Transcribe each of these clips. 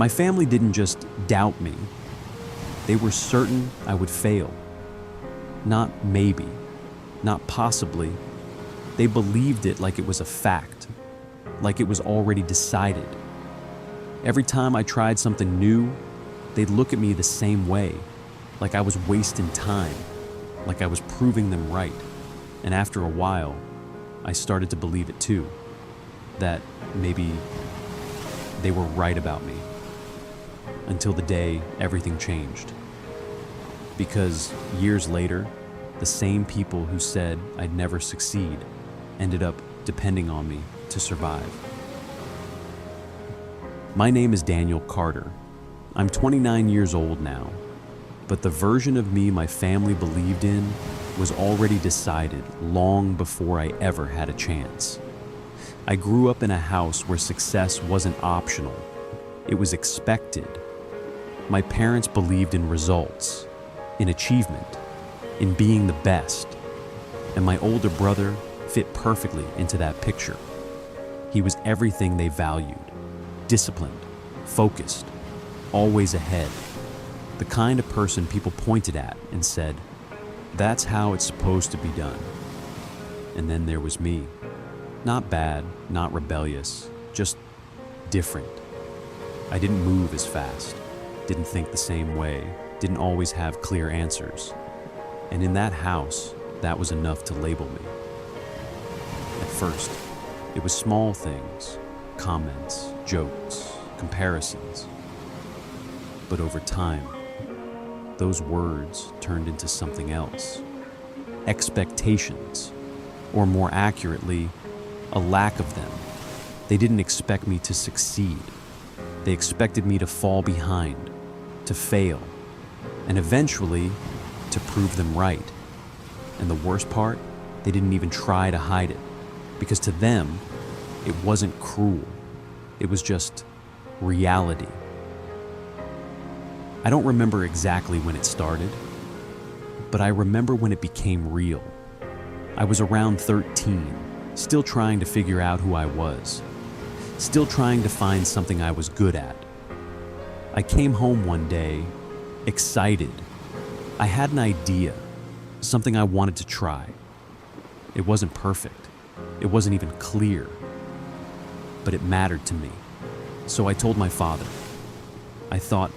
My family didn't just doubt me. They were certain I would fail. Not maybe, not possibly. They believed it like it was a fact, like it was already decided. Every time I tried something new, they'd look at me the same way, like I was wasting time, like I was proving them right. And after a while, I started to believe it too, that maybe they were right about me. Until the day everything changed. Because years later, the same people who said I'd never succeed ended up depending on me to survive. My name is Daniel Carter. I'm 29 years old now, but the version of me my family believed in was already decided long before I ever had a chance. I grew up in a house where success wasn't optional. It was expected. My parents believed in results, in achievement, in being the best, and my older brother fit perfectly into that picture. He was everything they valued, disciplined, focused, always ahead, the kind of person people pointed at and said, "That's how it's supposed to be done." And then there was me. Not bad, not rebellious, just different. I didn't move as fast, didn't think the same way, didn't always have clear answers. And in that house, that was enough to label me. At first, it was small things, comments, jokes, comparisons. But over time, those words turned into something else. Expectations, or more accurately, a lack of them. They didn't expect me to succeed. They expected me to fall behind, to fail, and eventually to prove them right. And the worst part, they didn't even try to hide it, because to them, it wasn't cruel. It was just reality. I don't remember exactly when it started, but I remember when it became real. I was around 13, still trying to figure out who I was, still trying to find something I was good at. I came home one day, excited. I had an idea, something I wanted to try. It wasn't perfect. It wasn't even clear. But it mattered to me. So I told my father. I thought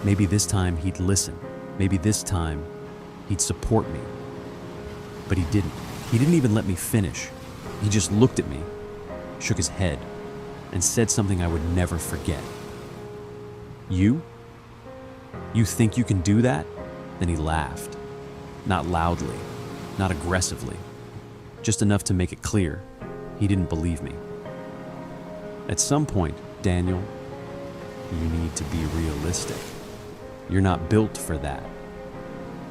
maybe this time he'd listen. Maybe this time he'd support me. But he didn't. He didn't even let me finish. He just looked at me, shook his head, and said something I would never forget. "You? You think you can do that?" Then he laughed. Not loudly, not aggressively, just enough to make it clear he didn't believe me. At some point, Daniel, you need to be realistic. You're not built for that.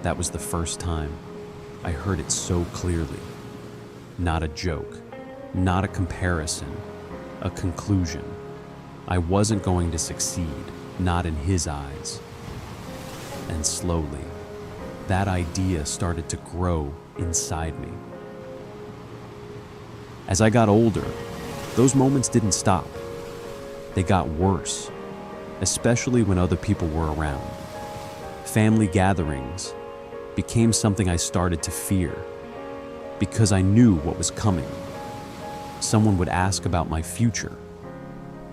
That was the first time I heard it so clearly. Not a joke, not a comparison, a conclusion. I wasn't going to succeed, not in his eyes. And slowly, that idea started to grow inside me. As I got older, those moments didn't stop. They got worse, especially when other people were around. Family gatherings became something I started to fear because I knew what was coming. Someone would ask about my future,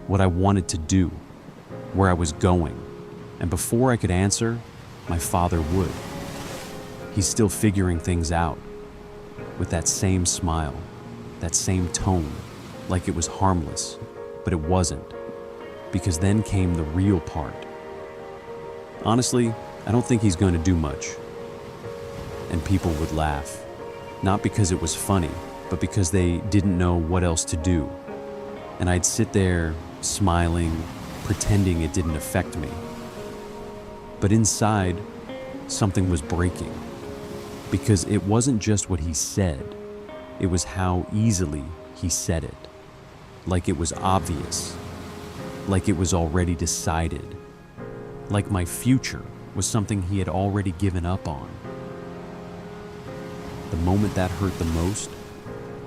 what I wanted to do, where I was going, and before I could answer, my father would. He's still figuring things out, with that same smile, that same tone, like it was harmless, but it wasn't, because then came the real part. Honestly, I don't think he's going to do much. And people would laugh, not because it was funny, but because they didn't know what else to do. And I'd sit there, smiling, pretending it didn't affect me. But inside, something was breaking. Because it wasn't just what he said, it was how easily he said it. Like it was obvious. Like it was already decided. Like my future was something he had already given up on. The moment that hurt the most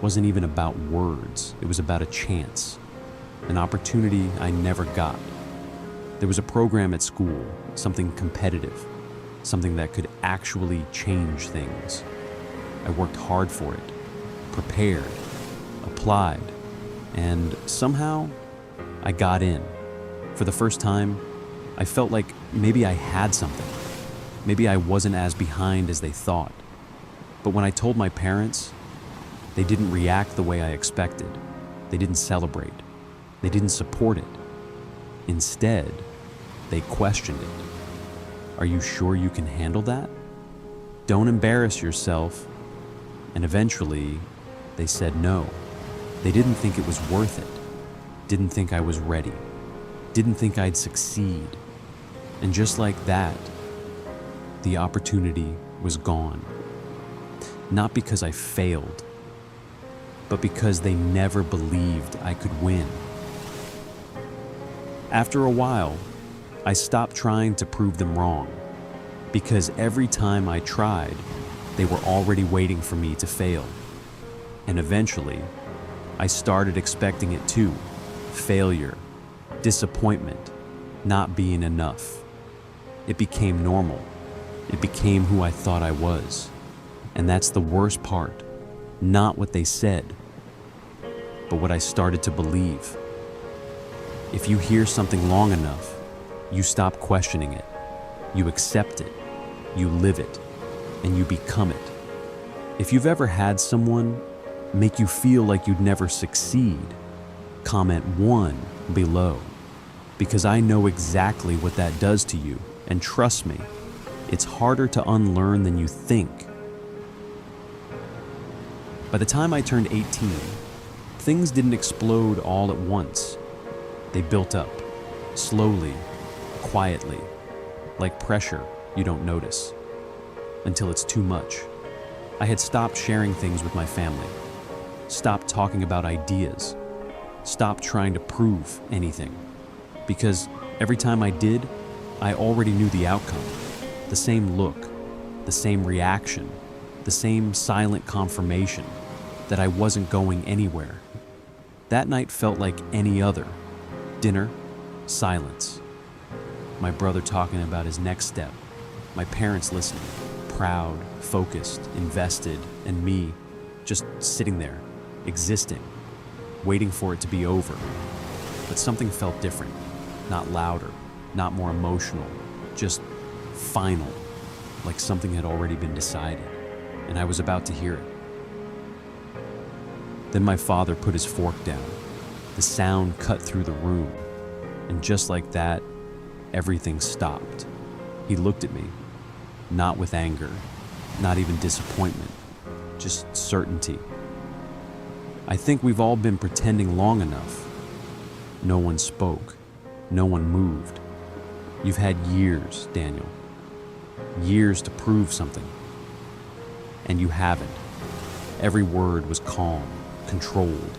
wasn't even about words. It was about a chance, an opportunity I never got. There was a program at school, something competitive, something that could actually change things. I worked hard for it, prepared, applied, and somehow I got in. For the first time, I felt like maybe I had something. Maybe I wasn't as behind as they thought. But when I told my parents, they didn't react the way I expected. They didn't celebrate. They didn't support it. Instead, they questioned it. Are you sure you can handle that? Don't embarrass yourself. And eventually, they said no. They didn't think it was worth it. Didn't think I was ready. Didn't think I'd succeed. And just like that, the opportunity was gone. Not because I failed, but because they never believed I could win. After a while, I stopped trying to prove them wrong, because every time I tried, they were already waiting for me to fail. And eventually, I started expecting it too. Failure, disappointment, not being enough. It became normal. It became who I thought I was. And that's the worst part. Not what they said, but what I started to believe. If you hear something long enough, you stop questioning it. You accept it. You live it. And you become it. If you've ever had someone make you feel like you'd never succeed, comment 1 below, because I know exactly what that does to you, and trust me, it's harder to unlearn than you think. By the time I turned 18, things didn't explode all at once. They built up, slowly, quietly, like pressure you don't notice, until it's too much. I had stopped sharing things with my family, stopped talking about ideas, stopped trying to prove anything, because every time I did, I already knew the outcome. The same look, the same reaction, the same silent confirmation that I wasn't going anywhere. That night felt like any other. Dinner, silence. My brother talking about his next step. My parents listening, proud, focused, invested, and me just sitting there, existing, waiting for it to be over. But something felt different, not louder, not more emotional, just final, like something had already been decided, and I was about to hear it. Then my father put his fork down. The sound cut through the room, and just like that, everything stopped. He looked at me, not with anger, not even disappointment, just certainty. I think we've all been pretending long enough. No one spoke, no one moved. You've had years, Daniel. Years to prove something. And you haven't. Every word was calm, controlled,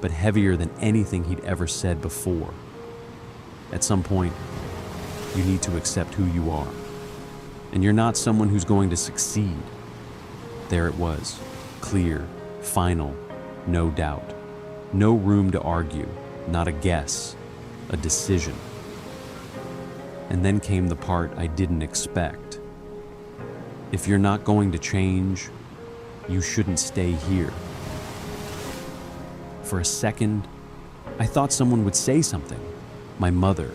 but heavier than anything he'd ever said before. At some point, you need to accept who you are. And you're not someone who's going to succeed. There it was, clear, final, no doubt. No room to argue, not a guess, a decision. And then came the part I didn't expect. If you're not going to change, you shouldn't stay here. For a second, I thought someone would say something. My mother,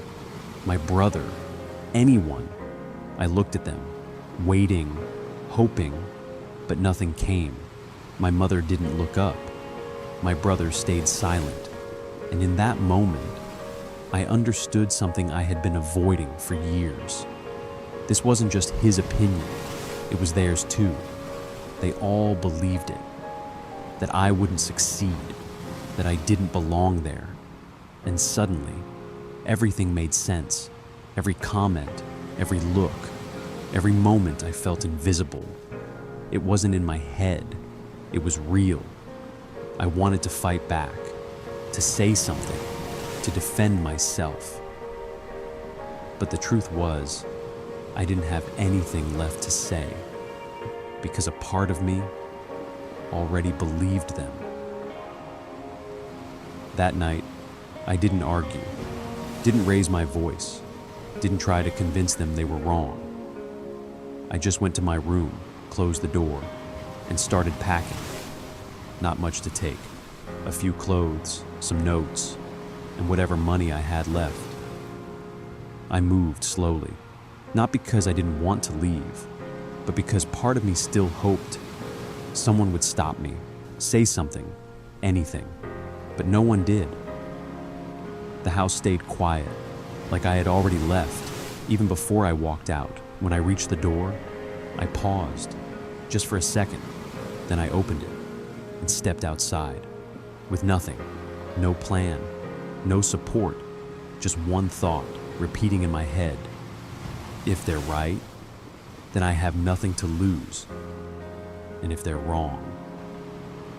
my brother, anyone. I looked at them, waiting, hoping, but nothing came. My mother didn't look up. My brother stayed silent. And in that moment, I understood something I had been avoiding for years. This wasn't just his opinion, it was theirs too. They all believed it, that I wouldn't succeed, that I didn't belong there. And suddenly, everything made sense. Every comment, every look, every moment I felt invisible. It wasn't in my head, it was real. I wanted to fight back, to say something, to defend myself. But the truth was, I didn't have anything left to say, because a part of me already believed them. That night, I didn't argue, didn't raise my voice, Didn't try to convince them they were wrong. I just went to my room, closed the door, and started packing. Not much to take. A few clothes, some notes, and whatever money I had left. I moved slowly, not because I didn't want to leave, but because part of me still hoped someone would stop me, say something, anything, but no one did. The house stayed quiet, like I had already left, even before I walked out. When I reached the door, I paused, just for a second, then I opened it and stepped outside, with nothing, no plan, no support, just one thought repeating in my head. If they're right, then I have nothing to lose. And if they're wrong,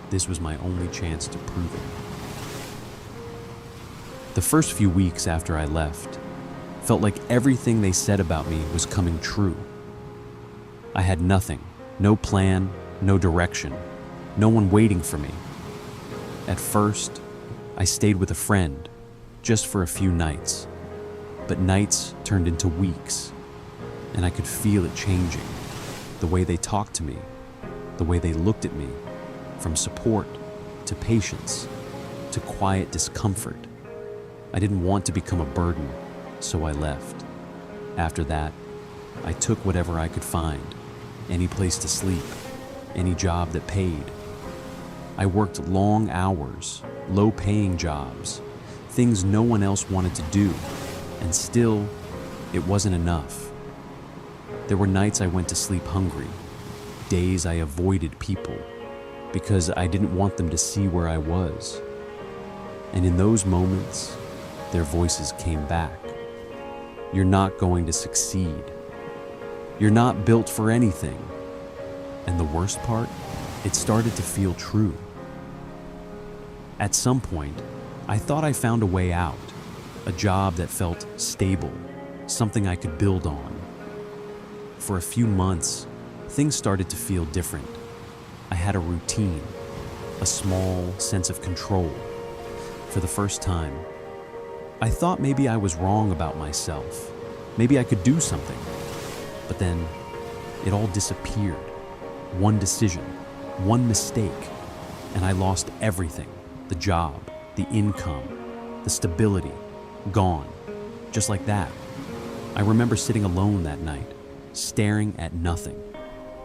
this was my only chance to prove it. The first few weeks after I left felt like everything they said about me was coming true. I had nothing, no plan, no direction, no one waiting for me. At first, I stayed with a friend, just for a few nights. But nights turned into weeks, and I could feel it changing. The way they talked to me, the way they looked at me, from support to patience to quiet discomfort. I didn't want to become a burden, so I left. After that, I took whatever I could find, any place to sleep, any job that paid. I worked long hours, low-paying jobs, things no one else wanted to do, and still, it wasn't enough. There were nights I went to sleep hungry, days I avoided people, because I didn't want them to see where I was. And in those moments, their voices came back. You're not going to succeed. You're not built for anything. And the worst part, it started to feel true. At some point, I thought I found a way out, a job that felt stable, something I could build on. For a few months, things started to feel different. I had a routine, a small sense of control. For the first time, I thought maybe I was wrong about myself. Maybe I could do something. But then, it all disappeared. One decision, one mistake, and I lost everything. The job, the income, the stability, gone. Just like that. I remember sitting alone that night, staring at nothing,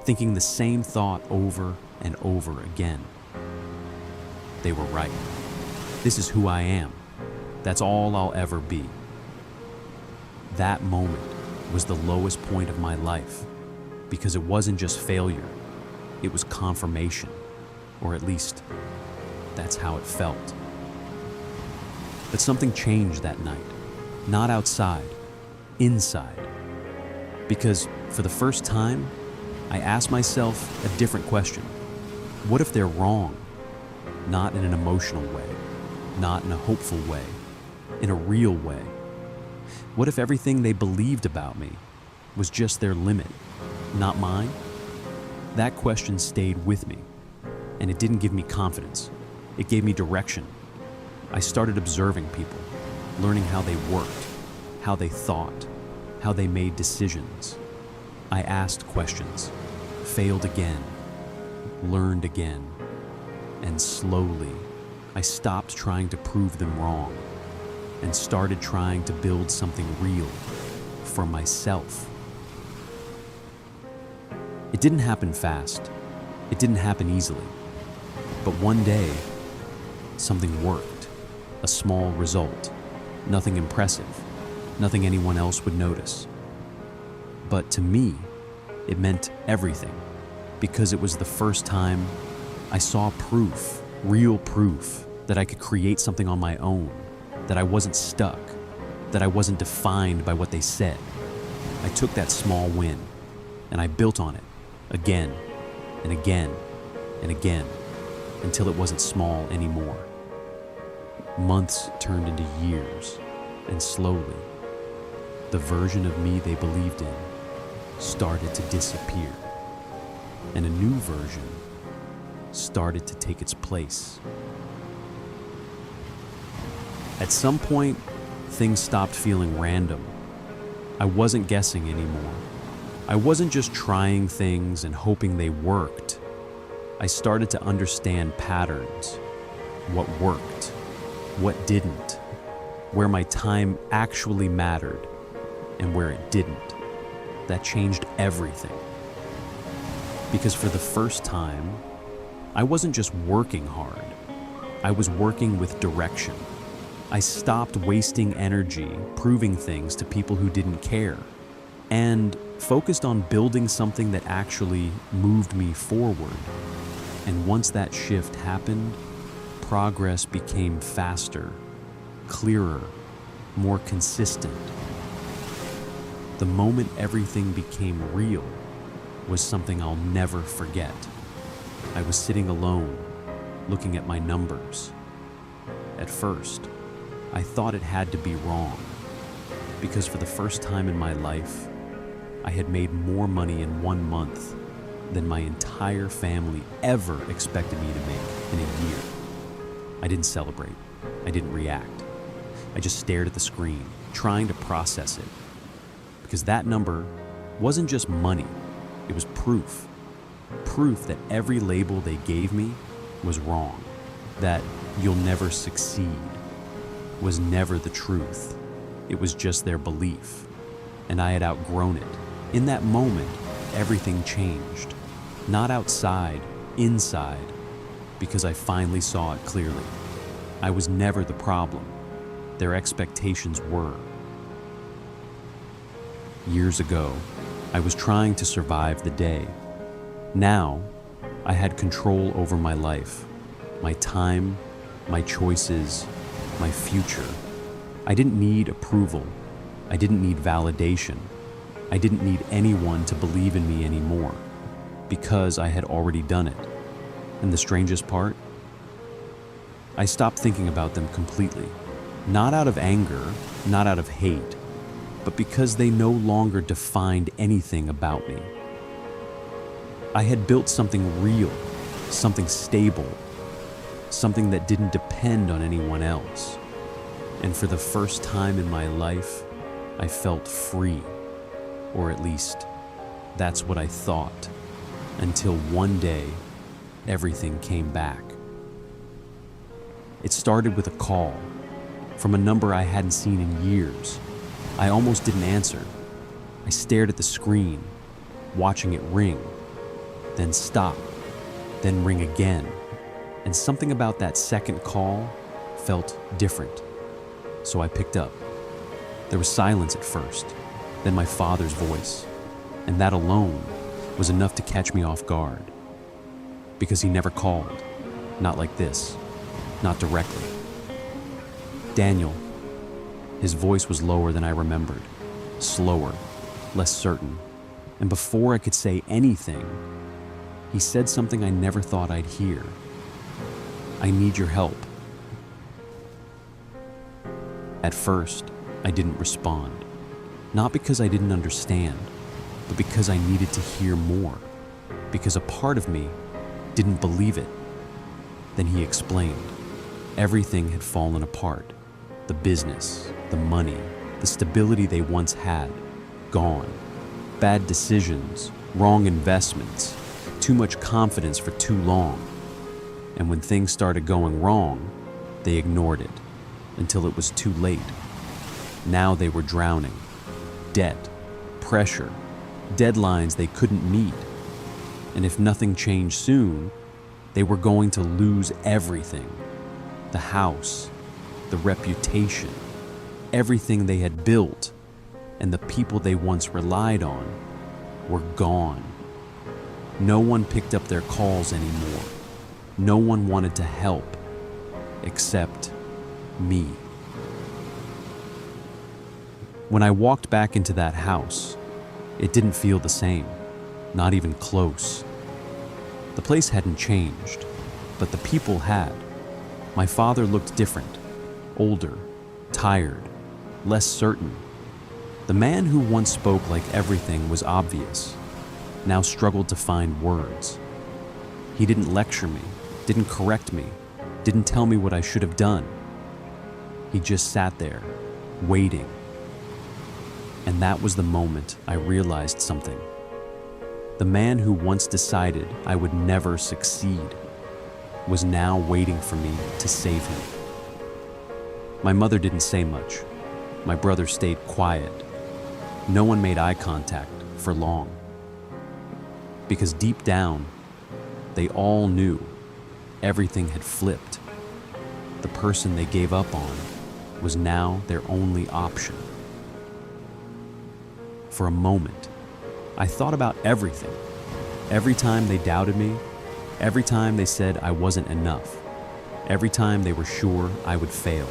thinking the same thought over and over again. They were right. This is who I am. That's all I'll ever be. That moment was the lowest point of my life, because it wasn't just failure, it was confirmation, or at least that's how it felt. But something changed that night, not outside, inside. Because for the first time, I asked myself a different question. What if they're wrong? Not in an emotional way, not in a hopeful way, in a real way. What if everything they believed about me was just their limit, not mine? That question stayed with me, and it didn't give me confidence. It gave me direction. I started observing people, learning how they worked, how they thought, how they made decisions. I asked questions, failed again, learned again, and slowly, I stopped trying to prove them wrong and started trying to build something real for myself. It didn't happen fast. It didn't happen easily. But one day, something worked. A small result. Nothing impressive. Nothing anyone else would notice. But to me, it meant everything, because it was the first time I saw proof, real proof, that I could create something on my own, that I wasn't stuck, that I wasn't defined by what they said. I took that small win, and I built on it, again, and again, and again, until it wasn't small anymore. Months turned into years, and slowly, the version of me they believed in started to disappear, and a new version started to take its place. At some point, things stopped feeling random. I wasn't guessing anymore. I wasn't just trying things and hoping they worked. I started to understand patterns. What worked, what didn't, where my time actually mattered, and where it didn't. That changed everything. Because for the first time, I wasn't just working hard. I was working with direction. I stopped wasting energy proving things to people who didn't care, and focused on building something that actually moved me forward. And once that shift happened, progress became faster, clearer, more consistent. The moment everything became real was something I'll never forget. I was sitting alone, looking at my numbers. At first, I thought it had to be wrong, because for the first time in my life, I had made more money in 1 month than my entire family ever expected me to make in a year. I didn't celebrate. I didn't react. I just stared at the screen, trying to process it. Because that number wasn't just money, it was proof. Proof that every label they gave me was wrong, that "you'll never succeed" was never the truth. It was just their belief, and I had outgrown it. In that moment, everything changed. Not outside, inside, because I finally saw it clearly. I was never the problem. Their expectations were. Years ago, I was trying to survive the day. Now, I had control over my life, my time, my choices, my future. I didn't need approval. I didn't need validation. I didn't need anyone to believe in me anymore, because I had already done it. And the strangest part? I stopped thinking about them completely. Not out of anger, not out of hate, but because they no longer defined anything about me. I had built something real, something stable, something that didn't depend on anyone else. And for the first time in my life, I felt free. Or at least, that's what I thought. Until one day, everything came back. It started with a call from a number I hadn't seen in years. I almost didn't answer. I stared at the screen, watching it ring, then stop, then ring again. And something about that second call felt different. So I picked up. There was silence at first, then my father's voice, and that alone was enough to catch me off guard. Because he never called, not like this, not directly. Daniel. His voice was lower than I remembered, slower, less certain, and before I could say anything, he said something I never thought I'd hear. I need your help. At first, I didn't respond, not because I didn't understand, but because I needed to hear more, because a part of me didn't believe it. Then he explained. Everything had fallen apart. The business, the money, the stability they once had, gone. Bad decisions, wrong investments, too much confidence for too long. And when things started going wrong, they ignored it until it was too late. Now they were drowning. Debt, pressure, deadlines they couldn't meet. And if nothing changed soon, they were going to lose everything. The house, the reputation, everything they had built, and the people they once relied on were gone. No one picked up their calls anymore. No one wanted to help, except me. When I walked back into that house, it didn't feel the same, not even close. The place hadn't changed, but the people had. My father looked different. Older, tired, less certain. The man who once spoke like everything was obvious, now struggled to find words. He didn't lecture me, didn't correct me, didn't tell me what I should have done. He just sat there, waiting. And that was the moment I realized something. The man who once decided I would never succeed was now waiting for me to save him. My mother didn't say much. My brother stayed quiet. No one made eye contact for long. Because deep down, they all knew everything had flipped. The person they gave up on was now their only option. For a moment, I thought about everything. Every time they doubted me, every time they said I wasn't enough, every time they were sure I would fail.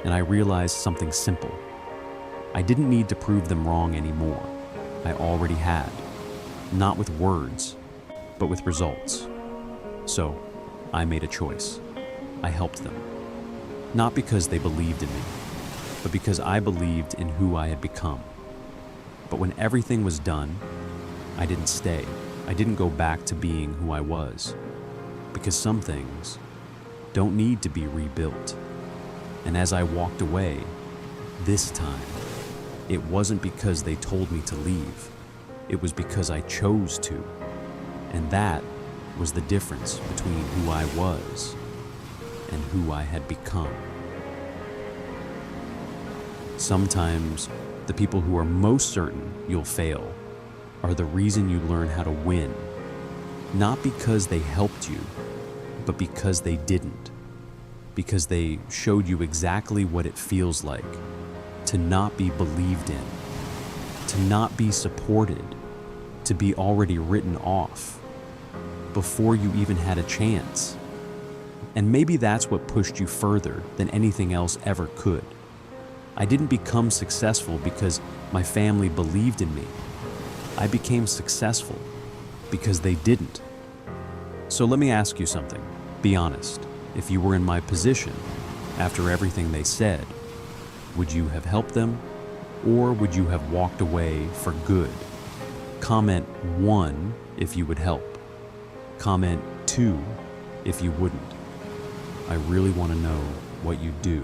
And I realized something simple. I didn't need to prove them wrong anymore. I already had. Not with words, but with results. So, I made a choice. I helped them. Not because they believed in me, but because I believed in who I had become. But when everything was done, I didn't stay. I didn't go back to being who I was. Because some things don't need to be rebuilt. And as I walked away, this time, it wasn't because they told me to leave. It was because I chose to. And that was the difference between who I was and who I had become. Sometimes, the people who are most certain you'll fail are the reason you learn how to win. Not because they helped you, but because they didn't. Because they showed you exactly what it feels like to not be believed in, to not be supported, to be already written off before you even had a chance. And maybe that's what pushed you further than anything else ever could. I didn't become successful because my family believed in me. I became successful because they didn't. So let me ask you something. Be honest. If you were in my position, after everything they said, would you have helped them, or would you have walked away for good? Comment 1 if you would help. Comment 2 if you wouldn't. I really want to know what you'd do.